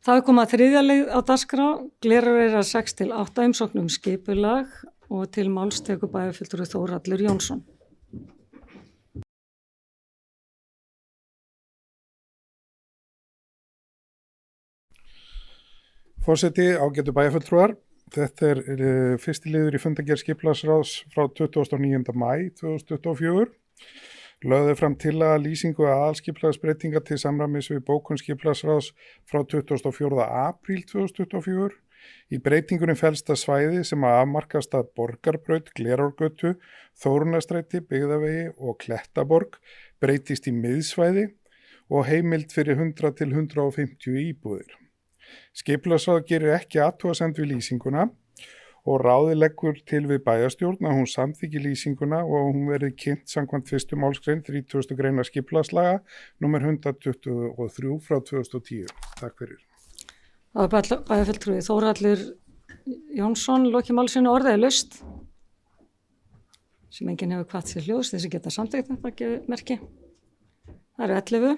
Það er komið að þriðja leið á dagskrá, Gleráreyrar 6 til 8 umsóknum skipulag og til máls tekur bæjarfulltrúi Þórhallur Jónsson. Forseti, ágætu bæjarfulltrúar, þetta fyrsti liður í fundargerð skipulagsráðs frá 29. maí 2024. Lögðu fram tillaga lýsingu aðalskipulagsbreytinga til samræmis við bókun skipulagsráðs frá 24. apríl 2024. Í breytingunum felst að svæði sem að afmarkast að Borgarbraut, Glerárgötu, Þórunnarstræti, Byggðavegi og Klettaborg breytist í miðsvæði og heimild fyrir 100 til 150 íbúðir. Skipulagsráð gerir ekki athugasemd við lýsinguna og ráðið leggur til við bæjarstjórn að hún samþykki lýsinguna og hún verði kynnt samkvæmt 1. málsgrein 30. greinar skipulagslaga nr. 123 frá 2010. Takk fyrir. Það var bæjarfulltrúi Þórhallur Jónsson, lokið málsinu orðið laust, sem enginn hefur hvatt sér hljóðs, þessi geta samþykkt þetta, gefið merki. Það eru 11.